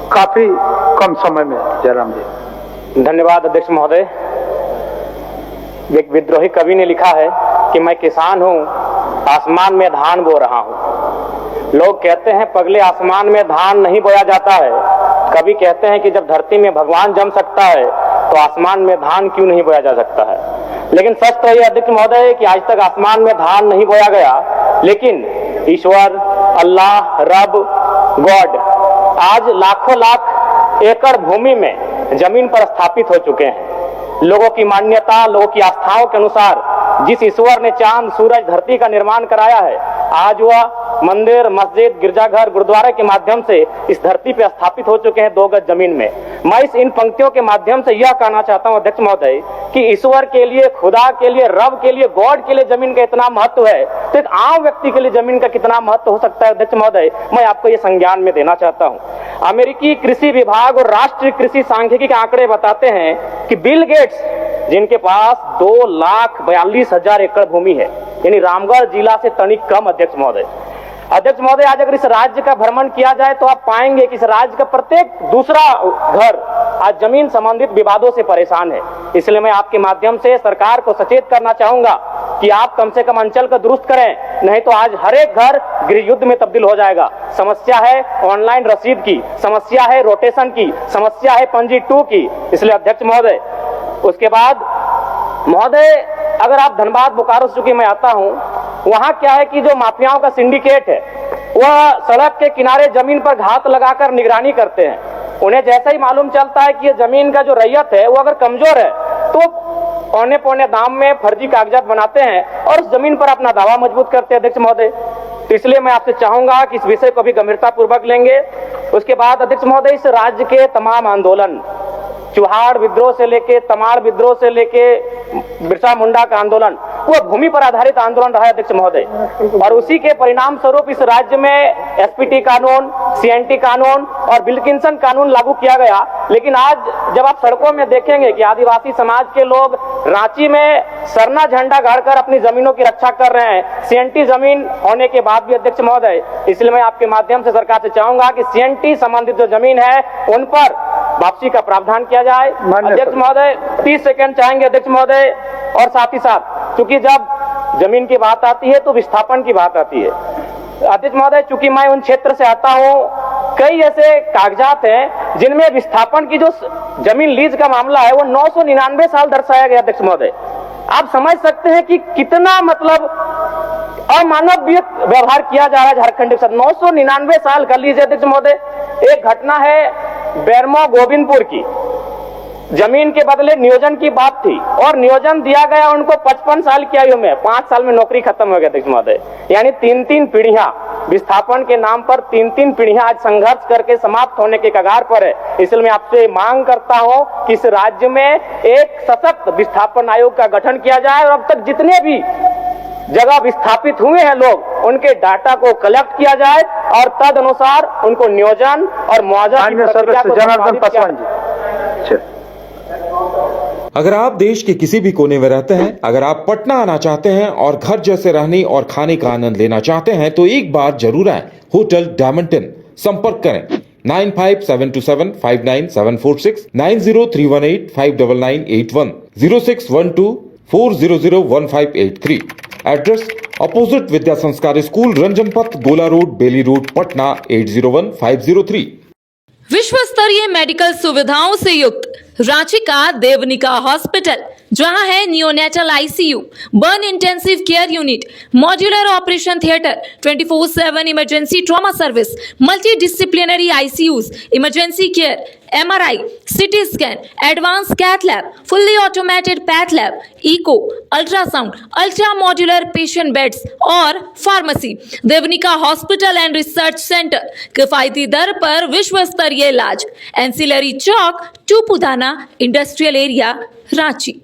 काफी कम समय में। जयराम जी। धन्यवाद अध्यक्ष महोदय। एक विद्रोही कवि ने लिखा है कि मैं किसान हूँ, आसमान में धान बो रहा हूँ। लोग कहते हैं पगले आसमान में धान नहीं बोया जाता है। कवि कहते हैं कि जब धरती में भगवान जम सकता है तो आसमान में धान क्यों नहीं बोया जा सकता है। लेकिन सच तो यह अध्यक्ष महोदय कि आज तक आसमान में धान नहीं बोया गया, लेकिन ईश्वर, अल्लाह, रब, गॉड आज लाखों लाख एकड़ भूमि में जमीन पर स्थापित हो चुके हैं। लोगों की मान्यता, लोगों की आस्थाओं के अनुसार जिस ईश्वर ने चांद, सूरज, धरती का निर्माण कराया है, आज वह मंदिर, मस्जिद, गिरजाघर, गुरुद्वारे के माध्यम से इस धरती पे स्थापित हो चुके हैं 2 गज जमीन में। मैं इन पंक्तियों के माध्यम से यह कहना चाहता हूं अध्यक्ष महोदय कि ईश्वर के लिए, खुदा के लिए, रब के लिए, गॉड के लिए जमीन का इतना महत्व है, तो एक आम व्यक्ति के लिए जमीन का कितना महत्व हो सकता है अध्यक्ष महोदय, मैं आपको ये संज्ञान में देना चाहता हूं। अमेरिकी कृषि विभाग और राष्ट्रीय कृषि सांख्यिकी के आंकड़े बताते हैं कि बिल गेट्स, जिनके पास 2,42,000 एकड़ भूमि है, यानी रामगढ़ जिला से तनिक कम अध्यक्ष महोदय। अध्यक्ष महोदय, आज अगर इस राज्य का भ्रमण किया जाए तो आप पाएंगे कि इस राज्य का प्रत्येक दूसरा घर आज जमीन संबंधित विवादों से परेशान है। इसलिए मैं आपके माध्यम से सरकार को सचेत करना चाहूंगा कि आप कम से कम अंचल का दुरुस्त करें, नहीं तो आज हर एक घर गृह युद्ध में तब्दील हो जाएगा। समस्या है ऑनलाइन रसीद की, समस्या है रोटेशन की, समस्या है पंजी 2 की। इसलिए अध्यक्ष महोदय, उसके बाद महोदय, अगर आप धनबाद बोकारो से, चूंकि मैं आता हूं, वहां क्या है कि जो माफियाओं का सिंडिकेट है वह सड़क के किनारे जमीन पर घात लगाकर निगरानी करते हैं। उन्हें जैसा ही मालूम चलता है कि ये जमीन का जो रैयत है वो अगर कमजोर है तो पौने पौने दाम में फर्जी कागजात बनाते हैं और उस जमीन पर अपना दावा मजबूत करते हैं अध्यक्ष महोदय। तो इसलिए मैं आपसे चाहूंगा कि इस विषय को भी गंभीरता पूर्वक लेंगे। उसके बाद अध्यक्ष महोदय, इस राज्य के तमाम आंदोलन, चुहाड़ विद्रोह से लेके, तमाड़ विद्रोह से लेके बिरसा मुंडा का आंदोलन, वो भूमि पर आधारित आंदोलन रहा है अध्यक्ष महोदय, और उसी के परिणाम स्वरूप इस राज्य में एसपीटी कानून, सीएनटी कानून और विल्किंसन कानून लागू किया गया। लेकिन आज जब आप सड़कों में देखेंगे कि आदिवासी समाज के लोग रांची में सरना झंडा गाड़कर अपनी जमीनों की रक्षा कर रहे हैं, सीएनटी जमीन होने के बाद भी अध्यक्ष महोदय। इसलिए मैं आपके माध्यम से सरकार से चाहूंगा कि सीएनटी संबंधित जो जमीन है उन पर वापसी का प्रावधान किया जाए। अध्यक्ष महोदय, 30 सेकंड चाहेंगे अध्यक्ष महोदय। और साथ ही साथ, क्योंकि जब जमीन की बात आती है तो विस्थापन की बात आती है अध्यक्ष महोदय, चूंकि मैं उन क्षेत्र से आता हूं, कई ऐसे कागजात हैं जिनमें विस्थापन की जो जमीन लीज का मामला है वो 999 साल दर्शाया गया अध्यक्ष महोदय। आप समझ सकते हैं कि कितना मतलब अमानवीय व्यवहार किया जा रहा है झारखंड के साथ। 999 साल कर लीजिए अध्यक्ष महोदय। एक घटना है बेरमो गोविंदपुर की, जमीन के बदले नियोजन की बात थी और नियोजन दिया गया उनको 55 साल की आयु में, 5 साल में नौकरी खत्म हो गया अध्यक्ष महोदय। यानी 3-3 पीढ़ियां विस्थापन के नाम पर 3-3 पीढ़ियां आज संघर्ष करके समाप्त होने के कगार पर है। इसलिए मैं आपसे मांग करता हूं कि इस राज्य में एक सशक्त विस्थापन आयोग का गठन किया जाए और अब तक जितने भी जगह विस्थापित हुए हैं लोग, उनके डाटा को कलेक्ट किया जाए और तद अनुसार उनको नियोजन और मुआवजा की प्रक्रिया को जनार्दन पासवान जी। अगर आप देश के किसी भी कोने में रहते हैं, अगर आप पटना आना चाहते हैं और घर जैसे रहने और खाने का आनंद लेना चाहते हैं तो एक बार जरूर आए होटल डायमंटन। संपर्क करें 9572759746, 9031859981, 0612400158 एड्रेस अपोजिट विद्या संस्कार स्कूल, रंजन पथ, गोला रोड, बेली रोड, पटना 801503। विश्व स्तरीय मेडिकल सुविधाओं से युक्त रांची का देवनिका हॉस्पिटल, जहां है neonatal ICU, burn intensive care unit, modular operation theatre, 24/7 emergency trauma service, multi disciplinary ICUs, emergency care, MRI, CT scan, advance cath lab, fully automated path lab, echo, ultrasound, ultra modular patient beds और pharmacy. Devnika hospital and research centre, किफायती दर पर विश्व स्तरीय इलाज, ancillary चौक, Tupudana industrial area, Ranchi.